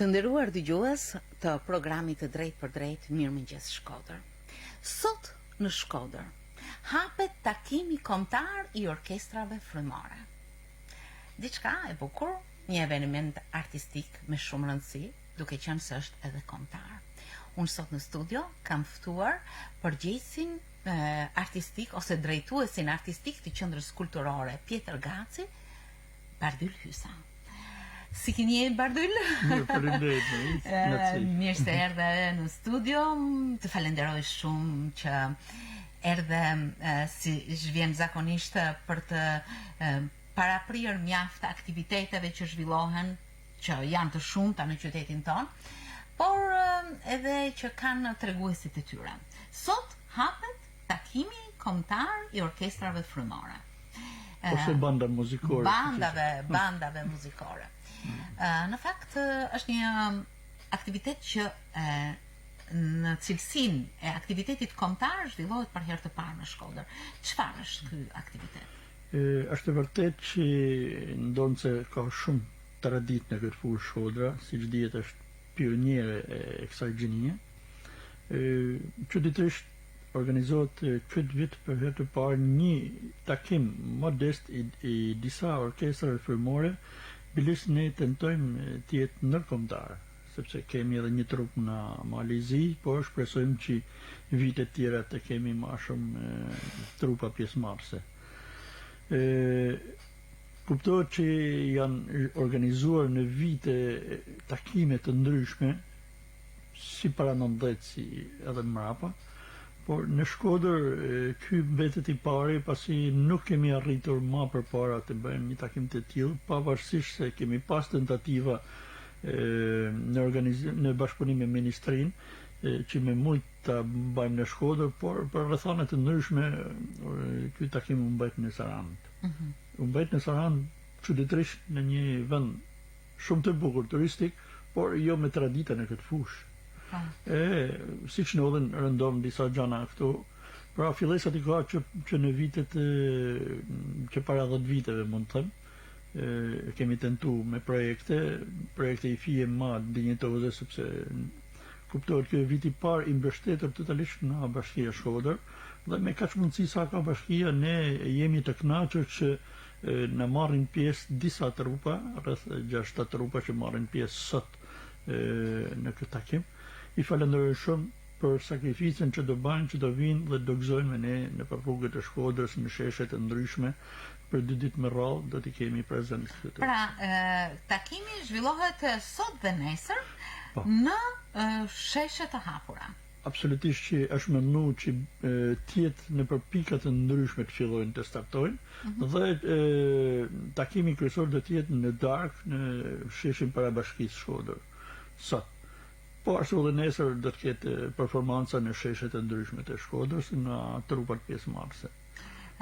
Të nderuar dëgjues të programit të Drejt për Drejt, Mirëmëngjes Shkodër. Sot në Shkodër hapet takimi kombëtar i orkestrave frymore. Diçka e bukur, një eveniment artistik me shumë rëndësi, duke qenë se është edhe kombëtar. Unë sot në studio kam ftuar përgjegjësin artistik ose drejtuesin artistik të Qendrës Kulturore Pjetër Gaci, Bardyl Hysa. Si keni Bardyl? Mirë, faleminderit. Mirë se erdhe në studio. Të falenderoj shumë që erdhe si zhvjen zakonisht për të paraprirë mjaft aktiviteteve që zhvillohen, që janë të shumta në qytetin tonë, por edhe që kanë treguesit e tyre. Sot hapet takimi kombëtar i orkestrave frymore. Ose banda muzikore. Bandave muzikore. Në fakt është një aktivitet që në cilësinë e aktivitetit kombëtar zhvillohet për herë të parë në Shkodër. Çfarë është ky aktivitet? Është e vërtetë që ndonë se ka shumë traditë në këtë fushë Shkodra, siç dihet është pioniere e kësaj gjënie. Çuditërisht organizohet këtë vit për herë të parë një takim modest i disa orkestrave frymore. Bilis ne tentojmë të jetë ndërkombëtar, sepse kemi edhe një trup në Malizi, por shpresojmë që vitet tjera të kemi më shumë trupa pjesëmarrëse. Kuptohet që janë organizuar në vite takime të ndryshme, si para 90 si edhe mrapa, por në Shkodër ky mbetet i pari, pasi nuk kemi arritur më përpara të bëjmë një takim të tillë, pavarësisht se kemi pas tentativa në bashkëpunim me ministrinë që me mujt ta bëjmë në Shkodër, por për rrethana të ndryshme ky takim u mbet në Sarandë. U mbet në Sarandë çuditërisht në një vend shumë të bukur turistik, por jo me tradita në këtë fushë. Si që ndodhen rëndom disa gjana këtu, pra fillesat i ka që në vitet që para 10 viteve mund të them, kemi tentu me projekte i fije ma dinjetoze, sepse kuptohet që viti par i mbështetur totalisht nga Bashkia Shkodër, dhe me kaq mundësi sa ka Bashkia, ne jemi të kënaqur që në marrin pjesë disa trupa, rreth 6-7 trupa që marrin pjesë sot në këtë takim. I falenderoj shumë për sakrificën që do bëjnë, që do vinë dhe do gëzojnë me ne në rrugët e Shkodrës, në sheshe të ndryshme, për 2 ditë me radhë do t'i kemi prezent këtu. Pra, takimi zhvillohet sot dhe nesër në sheshe të hapura. Absolutisht që është mendu që tjetë në pikat të ndryshme të fillojnë të startojnë, dhe takimi kryesor do t'jetë në darkë në sheshin para Bashkisë Shkodër. Sot. Po ashtu dhe nesër do të ketë performanca në sheshet e ndryshme të Shkodrës nga trupat pjesëmarrëse.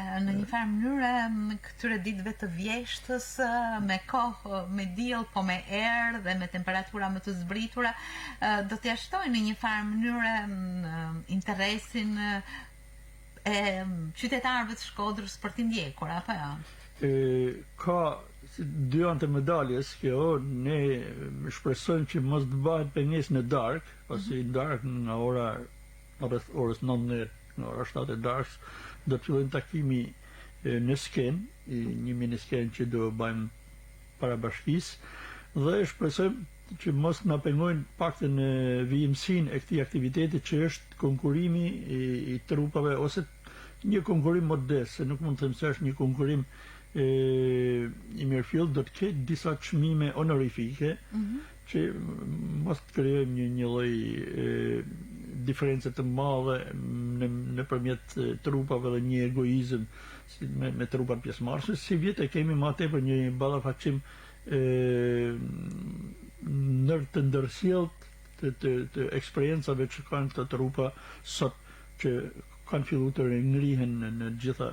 Në një farë mënyrë këtyre ditëve të vjeshtës, me kohë, me diell, po me erë dhe me temperatura më të zbritura, do t'ia shtojnë në një farë mënyrë interesin e qytetarëve të Shkodrës për t'i ndjekur, apo jo? Ka dy anë të medaljes, kjo ne shpresojmë që mos të bëhet pengesë në darkë, pasi darkë nga rreth orës 19, nga ora 7 e darkës, do të fillojnë takimi në skenë, një mini skenë që do bëjmë para Bashkisë, dhe shpresojmë që mos na pengojnë paktën në vijimsinë e këtij aktiviteti që është konkurrimi i trupave, ose një konkurim modest, se nuk mund të them se është një konkurim i mirëfill, do të ketë disa çmime honorifike që mos të krijojmë një lloj diferencë të madhe nëpërmjet trupave dhe një egoizëm me trupat pjesëmarrëse. Si vjet e kemi më tepër një ballafaqim ndër të ndërsjellët të eksperiencave që kanë këto trupa sot, që kanë filluar të ngrihen në gjitha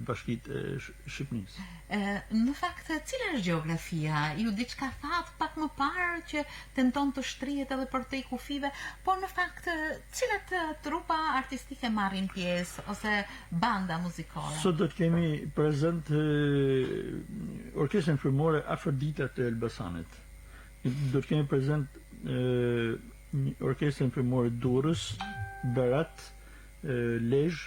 bashkitë e Shqipërisë. Në fakt, cila është gjeografia? Ju diçka thatë pak më parë që tenton të shtrihet edhe për te kufive, por në fakt cilat trupa artistike marrin pjesë ose banda muzikore? Sot do të kemi prezent orkestrën frymore Afrodita të Elbasanit. do të kemi prezent orkestrën filmore Durrës, Berat, Lezhë,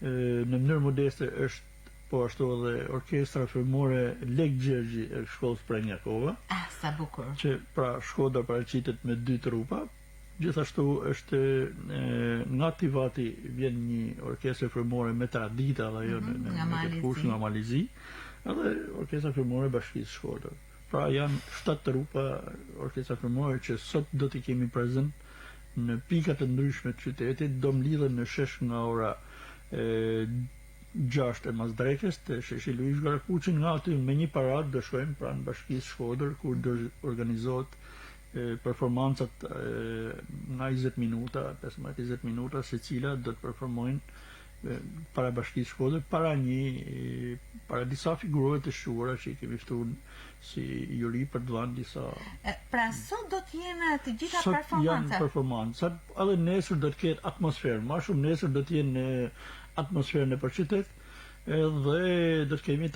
në mënyrë modeste është po ashtu edhe orkestra filmore Lek Gjergji e shkollës Prenjakova, Sa bukur. që pra Shkodra paraqitet me 2 trupa. Gjithashtu është nga Tivati vjen një orkestër filmore me tradita dhe jo në këtë fushë nga Malizi, edhe orkestra filmore Bashkisë Shkodër. Pra janë 7 trupa orkestra filmore që sot do t'i kemi prezent në pikat të ndryshme të qytetit, do mlidhen në shesh nga ora 6 e Mazdrekës të sheshi Luish Garakuçi, nga aty me një parad do shkojmë pranë Bashkisë Shkodër ku do organizohet performancat nga 20 minuta, 15-20 minuta, se cila do të performojnë para Bashkisë Shkodër, para disa figurove të shuara që i kemi ftuar si juri për të dhënë disa. Pra sot do të jenë të gjitha Sot performancat. janë performancat, edhe nesër do të ketë atmosferë, më shumë nesër do të jenë atmosferë në qytet, dhe do të kemi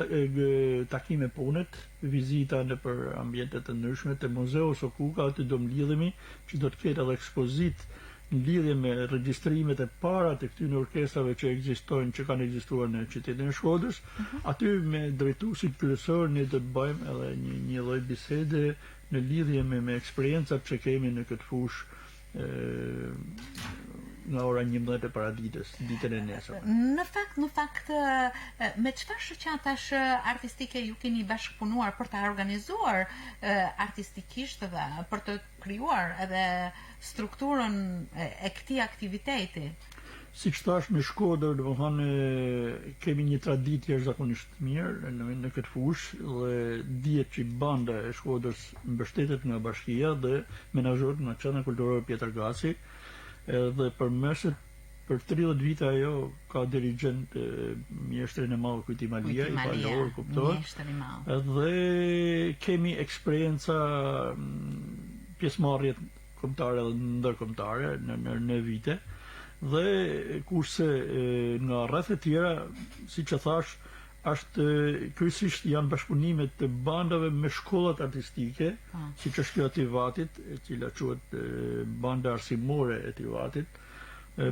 takime punët, vizita në për ambientet të ndryshme të Muzeu Sokuka, aty do mlidhemi, që do të ketë edhe ekspozit në lidhje me regjistrimet e para të këtyre orkestrave që ekzistojnë, që kanë ekzistuar në qytetin e Shkodrës. Aty me drejtuesit kryesor ne do të bëjmë edhe një lloj bisede në lidhje me eksperiencat që kemi në këtë fushë nga ora 11 e paraditës, ditën e nesërme. Në fakt, me çfarë shoqatash artistike ju keni bashkëpunuar për ta organizuar artistikisht dhe për të krijuar edhe strukturën e këtij aktiviteti? Siç thash, në Shkodër, domethënë kemi një traditë jashtëzakonisht mirë në këtë fushë dhe dihet që banda e Shkodrës mbështetet nga bashkia dhe menaxhohet nga Çana Kulturore Pjetër Gaci, edhe për 30 vite ajo ka dirigjent mjeshtrin e madh Kujti Malia, i palor, kuptohet. Dhe kemi eksperienca pjesëmarrje kombëtare dhe ndërkombëtare në vite. Dhe kurse nga rreth e tjera, siç e thash, kryesisht janë bashkëpunimet të bandave me shkollat artistike, siç është kjo e Tivatit, e cila quhet Banda Arsimore e Tivatit,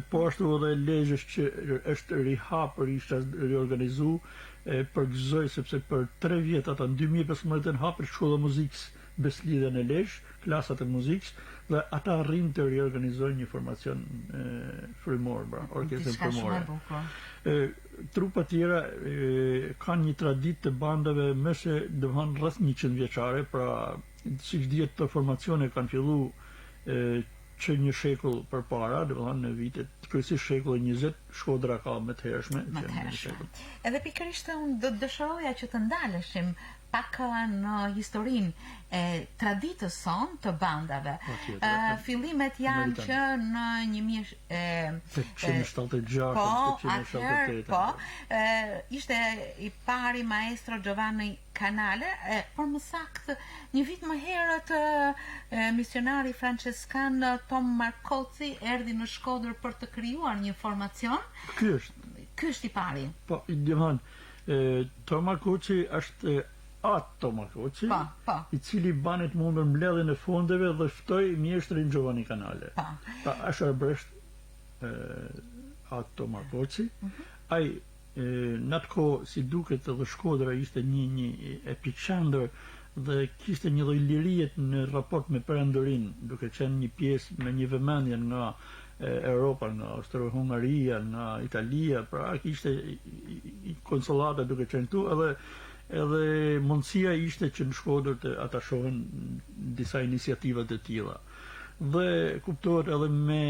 po ashtu edhe Lezhës që është rihapur, ishte riorganizu, përgëzoj sepse për 3 vjet ata në 2015 hapër shkolla muzikës Beslidhe në Lezhë, klasat e muzikës, dhe ata arrin të riorganizojnë një formacion frymor, orkestrën frymore. Trupa tjera kanë një traditë të bandave mëse domethënë rreth 100 vjeçare, pra siç dihet të formacione kanë filluar që një shekull përpara, domethënë në vitet kryesisht shekulli 20, Shkodra ka më të hershme. Edhe pikërisht unë do të dëshiroja që të ndaleshim pak në historinë e traditës son të bandave. Fillimet janë që në 1876, ishte i pari maestro Giovanni Canale, por më saktë një vit më herët misionari franceskan Tom Marcoci erdhi në Shkodër për të krijuar një formacion. Ky është i pari. Po, Tom Marcoci është Tom Marcoci, i cili banet mundër mbledhjen e fondeve dhe ftoi mjeshtrin Giovanni Canale. Është arbresht Tom Marcoci. Ai në atë kohë, si duket, edhe Shkodra ishte një epicentër dhe kishte një lloj lirie në raport me perandorin, duke qenë një pjesë me një vëmendje nga Europa, nga Austro-Hungaria, nga Italia, pra kishte konsolata duke qenë këtu, edhe mundësia ishte që në Shkodër të atashohen disa iniciativat e tilla. Dhe kuptohet edhe me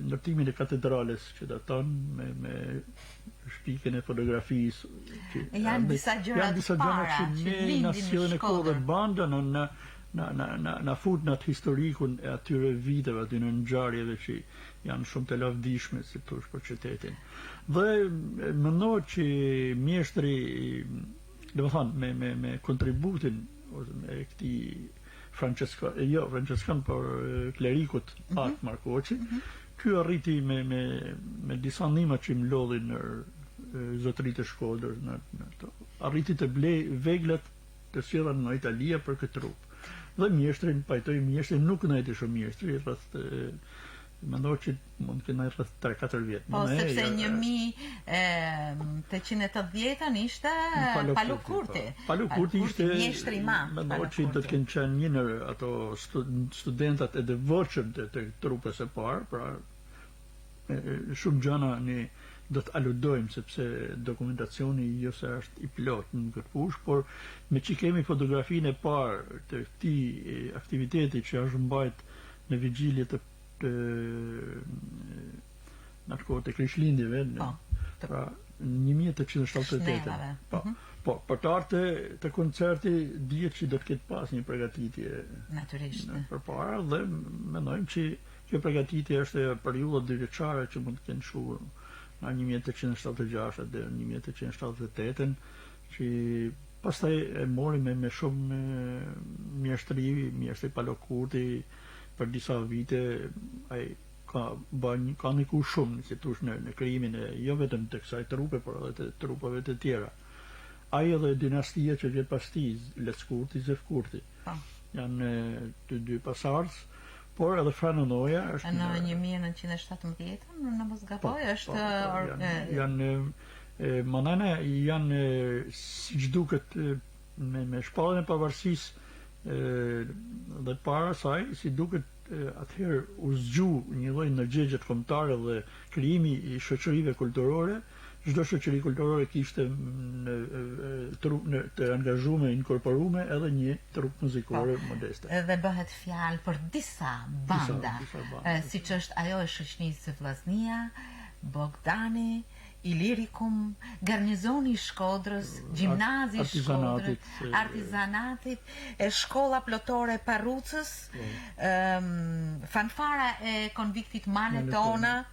ndërtimin e katedrales që daton me shpikjen e fotografisë. Janë disa gjëra të para që ne na sjellën e kohë banda na fut në atë historikun e atyre viteve, aty në ngjarjeve që janë shumë të lavdishme si thosh për qytetin. Dhe mendohet që mjeshtri, domethënë me kontributin e këtij franceskan, por klerikut At Marcoci, ky arriti me disa ndihma që më lodhin në zotëritë e Shkodrës, arriti të blej veglat të sjellën nga Italia për këtë trup. Dhe mjeshtrin, pajtoj mjeshtrin, nuk nëjti shumë mjeshtri, rrëth mendoj që mund të kenë rreth 3-4 vjet. Po sepse 1880 ishte Palu Kurti. Palu Kurti ishte mjeshtri i madh. Mendoj që do të kenë qenë një në ato studentat e devotshëm të trupës së parë, pra shumë gjëna ne do të aludojmë sepse dokumentacioni jo se është i plot në këtë fushë, por me që kemi fotografinë e parë të këtij aktiviteti që është mbajt në vigjilje të në kohët e Krishtlindjeve, pra 1878. Po, për të arte të koncerti dihet që do të ketë pas një përgatitje natyrisht përpara dhe mendojmë që kjo përgatitje është periudha dyveçare që mund të kenë shkuar nga 1876 deri në 1878, që pastaj e morim me shumë mjeshtri Palu Kurti për disa vite. Ai ka ndiku shumë, si thosh, në krijimin e jo vetëm të kësaj trupe, por edhe të trupave të tjera. Ai edhe dinastia që vjet pas tij, Leckurti, Zefkurti, janë të dy pasardhës, por edhe Franonoja është në 1917, në mos gaboj, është janë manana janë siç duket me shpalljen e pavarësisë dhe para saj, si duket atëherë u zgju një lloj ndërgjegjët kombëtare dhe krijimi i shoqërive kulturore. Çdo shoqëri kulturore kishte të angazhuar, inkorporuar edhe një trup muzikore modeste. Dhe bëhet fjalë për disa banda, siç është ajo e shoqënisë Vllaznia, Bogdani, Ilirikum, Garnizoni i Shkodrës, Gjimnazi i Shkodrës, Artizanatit, shkolla plotore e Parrucës, fanfara e konviktit Maletona,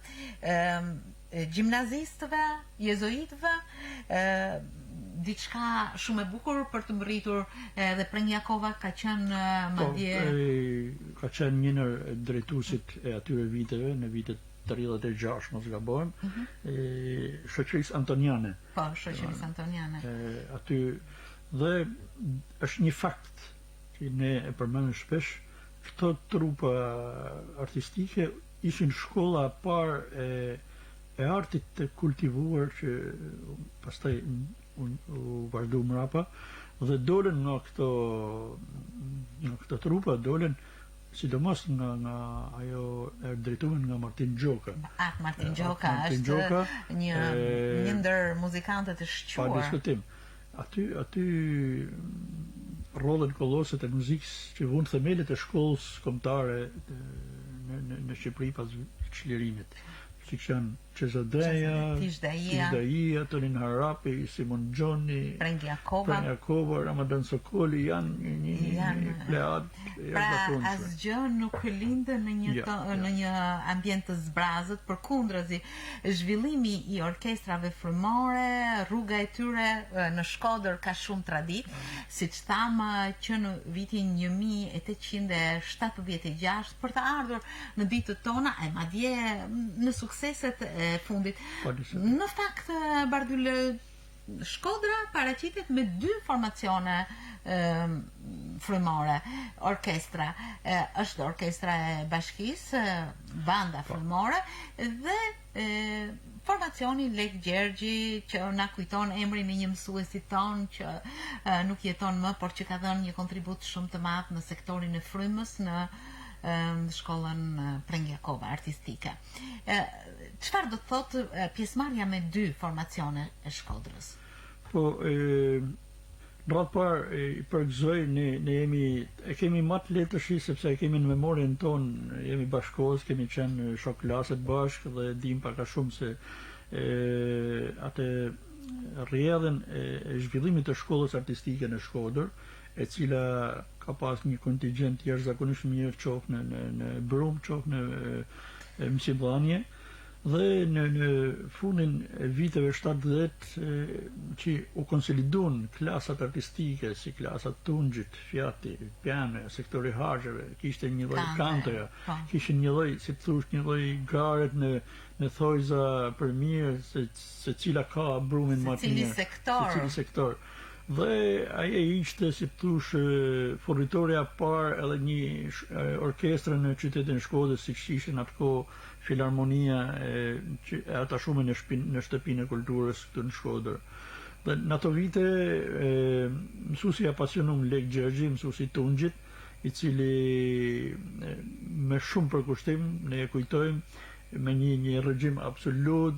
gjimnazistëve, jezuitëve, diçka shumë e bukur për të mbërritur. Dhe Prengjakova ka qenë madje ka qenë një në drejtuesit e atyre viteve, në vitet 36, mos gabojmë, shoqërisë antoniane. Po, shoqërisë antoniane. Aty dhe është një fakt që ne e përmendim shpesh, këto trupa artistike ishin shkolla e parë e artit të kultivuar që pastaj u vazhdu mrapa, dhe dolen nga këto trupa, dolen sidomos nga ajo e drejtuar nga Martin Gjoka. Martin Gjoka është një ndër muzikantët e shquar. Pa diskutim. Aty rollën kolloset e muzikës që vun themelet e shkollës kombëtare në Shqipëri pas çlirimit. Siç janë Cezadeja, Tishdaia, Tonin Harapi, Simon Gjoni, Prengjakova, Ramadan Sokoli, janë një plead. Pra asgjë nuk lindë në një ambient të zbrazët, përkundrazi zhvillimi i orkestrave frymore, rruga e tyre në Shkodër ka shumë traditë, siç thamë që në vitin 1876 për të ardhur në ditët tona e madje në sukseset e fundit. Në fakt, Bardyl, Shkodra paraqitet me 2 formacione frymore. Orkestra është orkestra e bashkisë, banda frymore, dhe formacioni Lek Gjergji, që na kujton emrin e një mësuesit ton që nuk jeton më, por që ka dhënë një kontribut shumë të madh në sektorin e frymës në shkollën Prengjakova artistike. Çfarë do të thotë pjesëmarrja me 2 formacione e Shkodrës? Po, në radhë parë i përgëzoj, ne kemi më të lehtë sepse e kemi në memorien tonë, jemi bashkëkohës, kemi qenë shok klaset bashkë dhe dim pak a shumë se atë rrjedhën e zhvillimit të shkollës artistike në Shkodër, e cila ka pas një kontingjent jashtëzakonisht mirë, qoftë në Brum, qoftë në Mqibllanje, dhe në fundin e viteve 70 që u konsoliduan klasat artistike, si klasat Tunxhit, Fjati, Piane, sektori Haxheve, kishte një lloj kantoja, kishin një lloj, si thosh, një lloj garet në thojza për mirë, se cila ka Brumin më të mirë, secili sektor. Dhe aje ishte, si thush, fornitoria parë edhe një orkestrë në qytetin Shkodrës, siç ishte në atë kohë Filharmonia që e atachuar në shtëpinë e kulturës këtu në Shkodër. Dhe në ato vite mësuesi apasionum Lek Gjergji, mësuesi Tungjit, i cili me shumë përkushtim ne e kujtojmë me një regjim absolut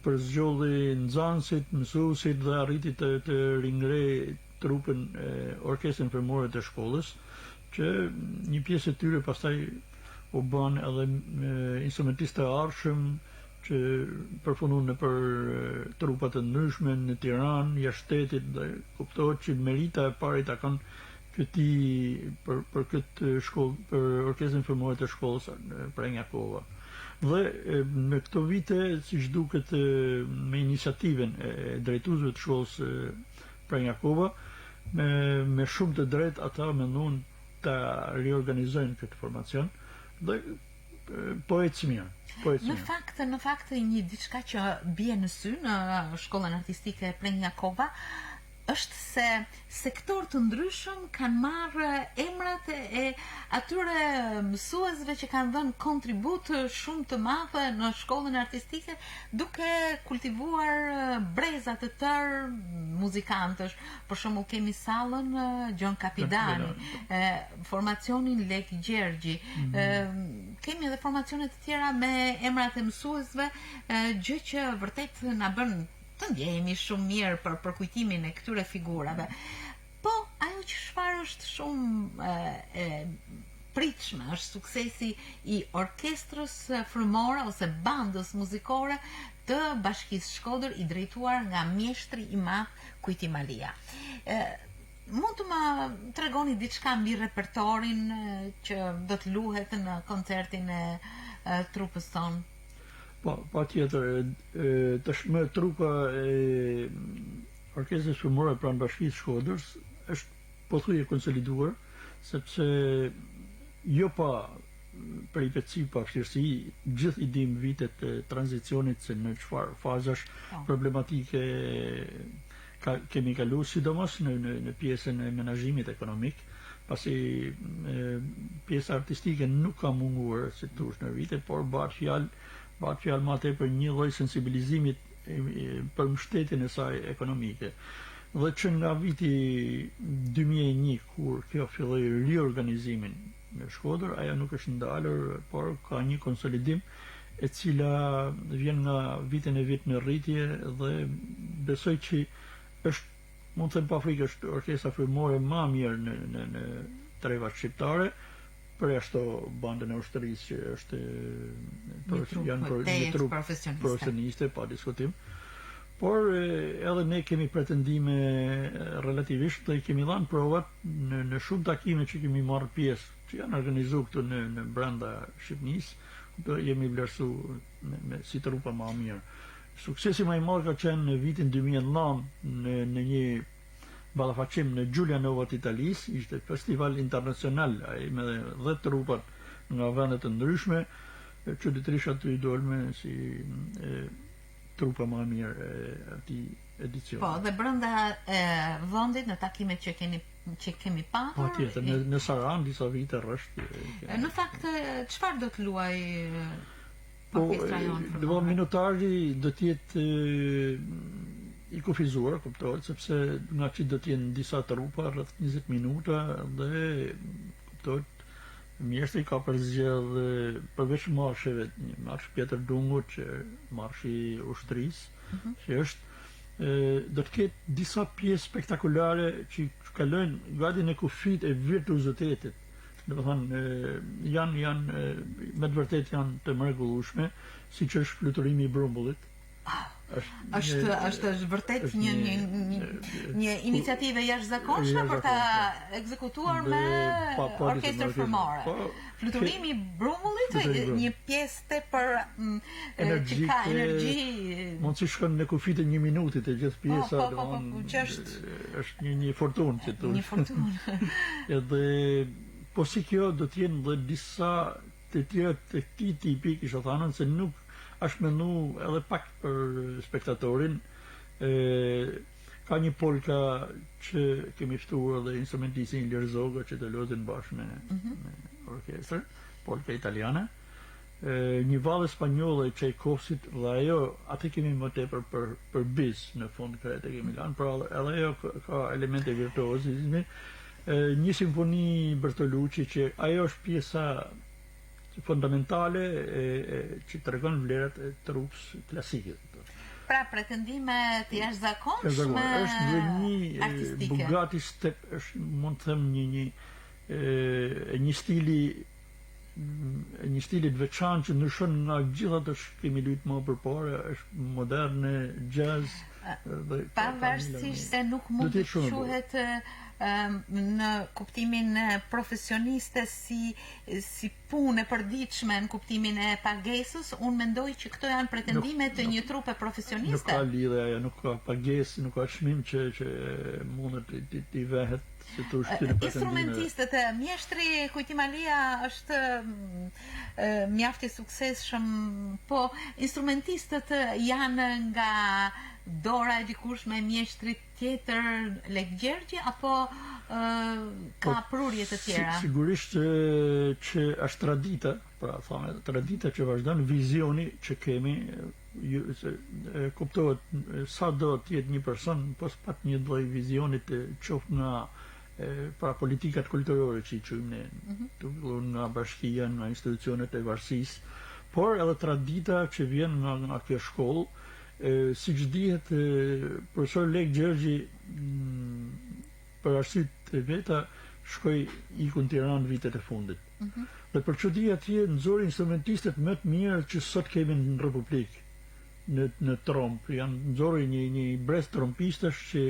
për zgjolli nxënësit, mësuesit dhe arriti të ringrej trupën orkestrën fërmore të shkollës, që një pjesë e tyre pastaj u bën edhe instrumentistë të arshëm që përfundon në për trupa të ndryshme në Tiranë, jashtë shtetit, dhe kuptohet që merita e parë ta kanë këti për këtë shkollë, për orkestrën fërmore të shkollës Prenjakova. Dhe në këto vite, siç duket me iniciativen e drejtuesve të shkollës Prenjakova, me shumë të drejtë ata mendon ta riorganizojnë këtë formacion dhe po ecë mirë. Në fakt një diçka që bie në sy në shkollën artistike Prenjakova është se sektor të ndryshëm kanë marrë emrat e atyre mësuesve që kanë dhënë kontribut shumë të madh në shkollën artistike, duke kultivuar breza të tërë muzikantësh. Për shembull kemi sallën Gjon Kapidani, formacionin Lek Gjergji, kemi edhe formacione të tjera me emrat e mësuesve, gjë që vërtet na bën të ndjehemi shumë mirë për kujtimin e këtyre figurave. Po, ajo që çfarë është shumë pritshme është suksesi i orkestrës frymore ose bandës muzikore të Bashkisë Shkodër, i drejtuar nga mjeshtri i madh Kujti Malia. Mund të më tregoni diçka mbi repertorin që do të luhet në koncertin e trupës tonë? Pa tjetër, tashmë trupa e orkestrës fërmore pranë Bashkisë Shkodrës është pothuajse konsoliduar, sepse jo pa peripeci, pa vështirësi, gjithë i dim vitet e tranzicionit se në çfarë fazash problematike kemi kaluar, sidomos në pjesën e menaxhimit ekonomik, pasi pjesa artistike nuk ka munguar si thosh në vite, por bëhet fjalë më tepër një lloj sensibilizimit për mbështetjen e saj ekonomike. Dhe që nga viti 2001, kur kjo filloi riorganizimin në Shkodër, ajo nuk është ndalur, por ka një konsolidim e cila vjen nga vitin e vit në rritje, dhe besoj që është, mund të them pa frikë, është orkestra frymore më e mirë në trevat shqiptare, për ashtu bandën e ushtrisë që është një trup profesioniste, pa diskutim. Por edhe ne kemi pretendime relativisht dhe kemi dhënë provat në shumë takime që kemi marrë pjesë, që janë organizuar këtu në brenda Shqipërisë, do jemi vlerësuar si trupa më e mirë. Suksesi më i madh ka qenë në vitin 2009 në një ballafaqim në Giulianova të Italisë, ishte festival internacional, ai me 10 trupat nga vende të ndryshme, çuditërisht aty dolme si trupa më e mirë e atij edicioni. Po, dhe brenda vendit në takimet që kemi patur. Po tjetër, në Saran disa vite rresht. Në fakt, çfarë do të luaj orkestra jonë? Po, minutazhi do të jetë i kufizuar, kuptohet, sepse nga që do të jenë disa trupa rreth 20 minuta, dhe kuptohet mjeshtri ka përzgjedh përveç marsheve, një marsh Pjetër Dungut, që marshi i ushtrisë, që është do të ketë disa pjesë spektakolare që kalojnë gati në kufit e virtuozitetit. Do të thonë janë me të vërtetë janë të mrekullueshme, siç është fluturimi i Brumbullit. Është vërtet një iniciativë jashtëzakonshme për ta ekzekutuar me orkestrën fërmore. Fluturimi i Brumbullit, një pjesë tepër që ka energji. Mund të shkon në kufit e 1 minuti të gjithë pjesa, që është një fortunë që thonë. Një fortunë. Edhe po si kjo do të jenë dhe disa të tjera të këtij tipi, kisha thënë, se nuk është menu edhe pak për spektatorin, Ka një polka që kemi ftuar dhe instrumentistin Ilir Zoga që të lozin bashkë me orkestër, polka italiane. Një vallë spanjolle e Tchaikovskit dhe ajo atë kemi më tepër për biz në fund kretë kemi lanë, pra edhe ajo ka elemente virtuozizmi. Një simfoni Bertolucci që ajo është pjesa fundamentale që tregon vlerat e trupës klasike. Pra pretendime të jashtëzakonshme është një artistike. Bugatti step, është mund të them një stili të veçantë që ndryshon nga gjithë ato që kemi luajtur më përpara, është moderne, jazz dhe pavarësisht se nuk mund të quhet në kuptimin profesioniste si punë e përditshme në kuptimin e pagesës, unë mendoj që këto janë pretendime të një trupe profesioniste. Nuk ka lidhje ajo, nuk ka pagesë, nuk ka çmim që mundet t'i vehet se të ushtrinë pretendime. Instrumentistët, mjeshtri Kujtimalia është mjaft i suksesshëm, po instrumentistët janë nga dora e dikush me mjeshtrit tjetër Lek Gjergji apo ka prurje të tjera? Sigurisht që është tradita, pra thame, tradita që vazhdon, vizioni që kemi, kuptohet sa do të jetë një person, po s'pat një lloj vizioni të qoftë nga pra politikat kulturore që i qujmë ne, nga bashkia, nga institucionet e varësisë, por edhe tradita që vjen nga kjo shkollë. Siç dihet, profesor Lek Gjergji për arsye të veta shkoi iku në Tiranë vitet e fundit. Dhe për çudi atje nxori instrumentistët më të mirë që sot kemi në Republikë, në tromp. Janë nxori një brez trompistash që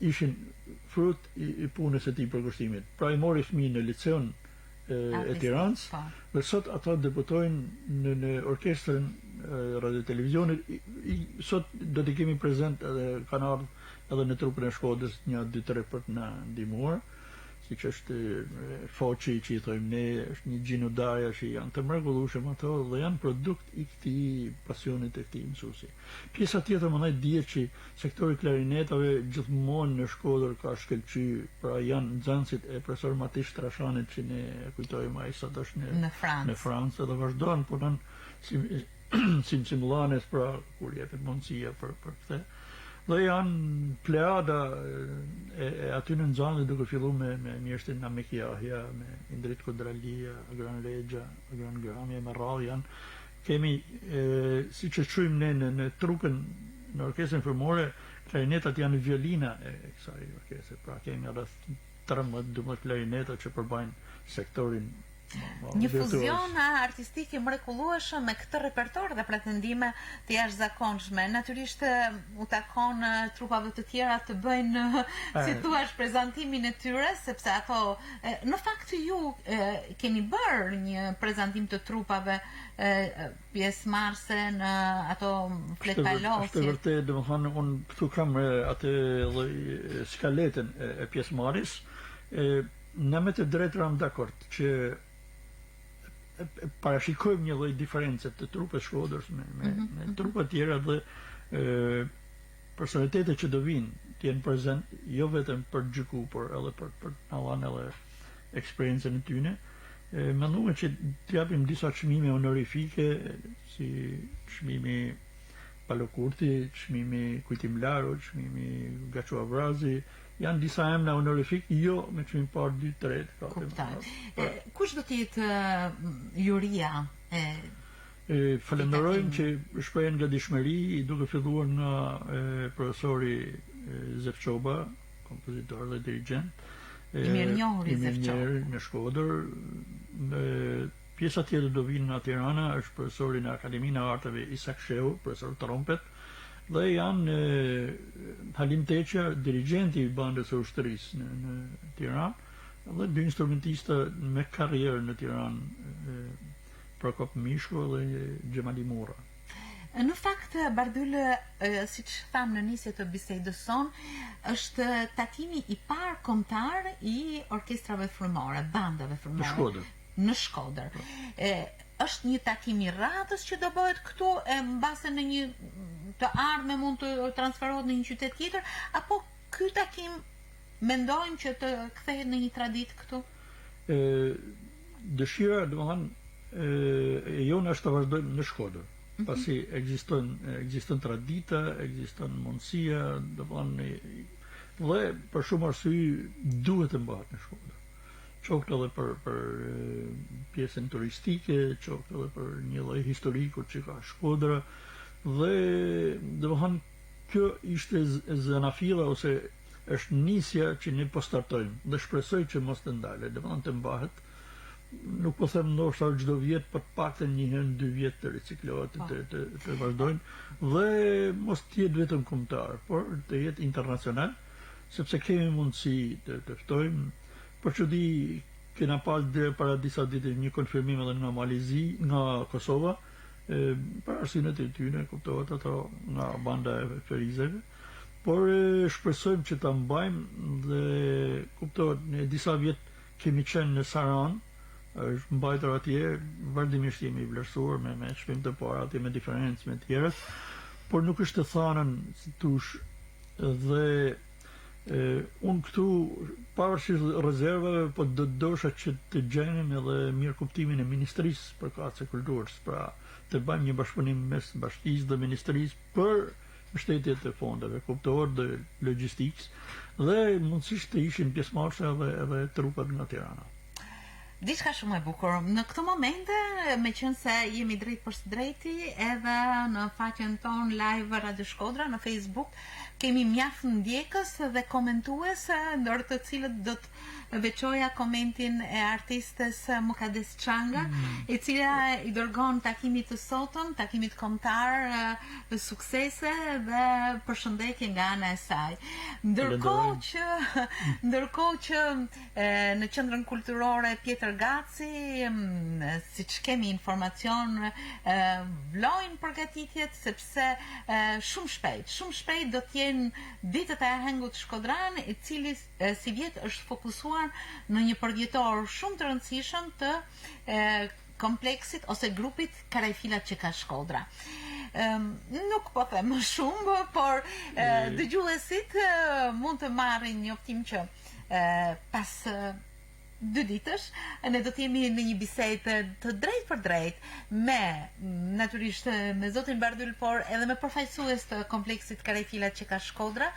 ishin frut i punës e tij përkushtimit. Pra i mori fëmijën në liceun e Tiranës dhe sot ata debutojnë në orkestrën radio televizionit. Sot do t'i kemi prezent edhe kanë ardhur edhe në trupën e Shkodrës 1-2-3 për të na ndihmuar, siç është Foçi që i thojmë ne, është një Gjino Daja që janë të mrekullueshëm ato dhe janë produkt i këtij pasionit të këtij mësuesi. Pjesa tjetër më dihet që sektori klarinetave gjithmonë në Shkodër ka shkëlqyer, pra janë nxënësit e profesor Matish Trashanit që ne kujtojmë ai sot është në Francë dhe vazhdon punën si simulanes pra kur jepet mundësia për këtë. Dhe janë pleada e aty në nxanë duke filluar me mjeshtrin Namik Yahya, me Indrit Kudralia, Agran Regja, Agran Grami, me radhë janë. Kemi, siç e quajmë ne në trupën në orkestrën fërmore, klarinetat janë violina e kësaj orkestre. Pra kemi rreth 13-12 klarineta që përbajnë sektorin. Një fuzion artistik i mrekullueshëm me këtë repertor dhe pretendime të jashtëzakonshme. Natyrisht u takon trupave të tjera të bëjnë, si thua, prezantimin e tyre, sepse ato në fakt ju keni bërë një prezantim të trupave pjesëmarrëse në ato fletpalosje. Është vërtet, domethënë unë këtu kam atë lloj skaletën e pjesëmarrjes. Në me të drejtë jam dakord që parashikojmë një lloj diferencë të trupës Shkodrës me trupa tjera dhe personalitetet që do vinë të jenë prezent jo vetëm për gjyku, por edhe për na dhanë edhe eksperiencën e tyre. Mendoj që t'japim disa çmime honorifike si çmimi Palokurti, çmimi Kujtimlaru, çmimi Gaçu Avrazi, janë disa emra honorifik, jo me çmim par 2-3. Kush do të jetë juria e falenderojmë që shprehen ngadishmëri duke filluar nga profesori Zefçoba, kompozitor dhe dirigjent. I mirënjohur i Zefçoba në Shkodër. Pjesa tjetër do vinë nga Tirana, është profesori në Akademinë e Arteve Isak Shehu, profesor trompet, dhe janë Halim Teqa, dirigjenti i bandës së ushtrisë në Tiranë, dhe dy instrumentista me karrierë në Tiranë, Prokop Mishko dhe Gjemali Mura. Në fakt, Bardyl, siç tham në nisje të bisedës sonë, është takimi i parë kombëtar i orkestrave frymore, bandave frymore në Shkodër. Është një takim i radhës që do bëhet këtu mbase në një të ardhme mund të transferohet në një qytet tjetër, apo ky takim mendojmë që të kthehet në një traditë këtu? Dëshira, domethënë, e jona është të vazhdojmë në Shkodër. Pasi ekziston tradita, ekziston mundësia, domethënë, dhe për shumë arsye duhet të mbahet në Shkodër. Qoftë edhe për pjesën turistike, qoftë edhe për një lloj historiku që ka Shkodra, dhe domethënë kjo ishte zanafilla ose është nisja që ne po startojmë dhe shpresoj që mos të ndale, domethënë të mbahet. Nuk po them ndoshta çdo vjet, por të paktën një herë në 2 vjet të riciklohet, të vazhdojnë dhe mos të jetë vetëm kombëtar, por të jetë internacional, sepse kemi mundësi të ftojmë. Për që di, kena pas dhe para disa ditë një konfirmim edhe nga Malizi, nga Kosova, për arsynet e tyre, kuptohet ato nga banda e ferizeve, por shpresojmë që ta mbajmë dhe kuptohet, në disa vjet kemi qenë në Saran, është mbajtur atje, vazhdimisht jemi vlerësuar me shpim të parë, atje me diferencë me tjerët, por nuk është të thanën si tush dhe unë këtu pavarësisht rezervave, po do dosha që të gjenim edhe mirë kuptimin e Ministrisë për Kace Kulturës, pra të bëjmë një bashkëpunim mes bashkisë dhe Ministrisë për mbështetjet e fondeve, kuptohet dhe logjistikës, dhe mundësisht të ishin pjesëmarrëse edhe trupat nga Tirana. Diçka shumë e bukur. Në këto momente, meqense jemi drejt për së drejti, edhe në faqen tonë live Radio Shkodra në Facebook, kemi mjaft ndjekës dhe komentues, ndër të cilët do të veçoja komentin e artistes Mukades Çanga, e cila i dërgon takimit të sotëm, takimit kombëtar, suksese dhe përshëndetje nga ana e saj. Ndërkohë që në qendrën kulturore Pjetër Gaci, siç kemi informacion, vlojnë përgatitjet sepse shumë shpejt do të jenë ditët e ahengut shkodran, i cili si vjet është fokusuar në një përvjetor shumë të rëndësishëm të kompleksit ose grupit Karajfilat që ka Shkodra. Nuk po them më shumë, por dëgjuesit mund të marrin njoftim që pas 2 ditësh ne do të jemi në një bisedë të drejt për drejt me natyrisht me zotin Bardyl, por edhe me përfaqësues të kompleksit Karajfilat që ka Shkodra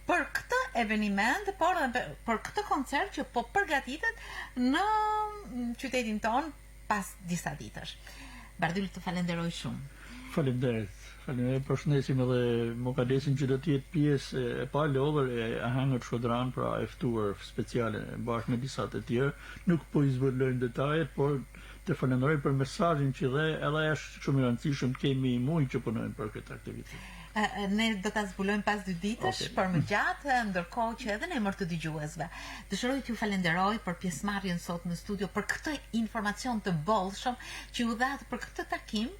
për këtë eveniment, por edhe për këtë koncert që po përgatitet në qytetin ton pas disa ditësh. Bardyl, të falenderoj shumë. Faleminderit. Përshëndesim edhe Mukadesin që do të jetë pjesë e pa lodhur e ahengut shkodran, pra e ftuar speciale bashkë me disa të tjerë. Nuk po i zbulojmë detajet, por të falenderoj për mesazhin që dhe edhe është shumë i rëndësishëm, kemi muj që punojmë për këtë aktivitet. Ne do ta zbulojmë pas 2 ditësh, për më gjatë, ndërkohë që edhe në emër të dëgjuesve. Dëshiroj t'ju falenderoj për pjesëmarrjen sot në studio, për këtë informacion të bollshëm që u dha për këtë takim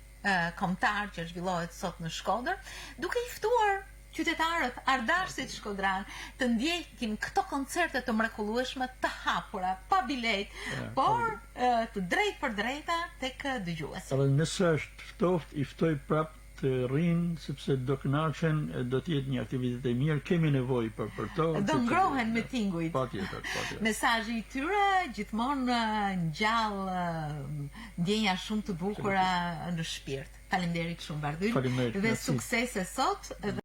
kombëtar që zhvillohet sot në Shkodër, duke i ftuar qytetarët ardashësit shkodran të ndjekin këto koncerte të mrekullueshme, të hapura, pa bilet, por të drejt për drejta tek dëgjuesit. Edhe nëse është ftoft, i ftoj prap të rrinë, sepse do kënaqen, do të jetë një aktivitet e mirë, kemi nevojë për to. Do ngrohen me tingujt. Patjetër. Mesazhi i tyre gjithmonë ngjall ndjenja shumë të bukura në shpirt. Faleminderit shumë Bardyl dhe suksese sot.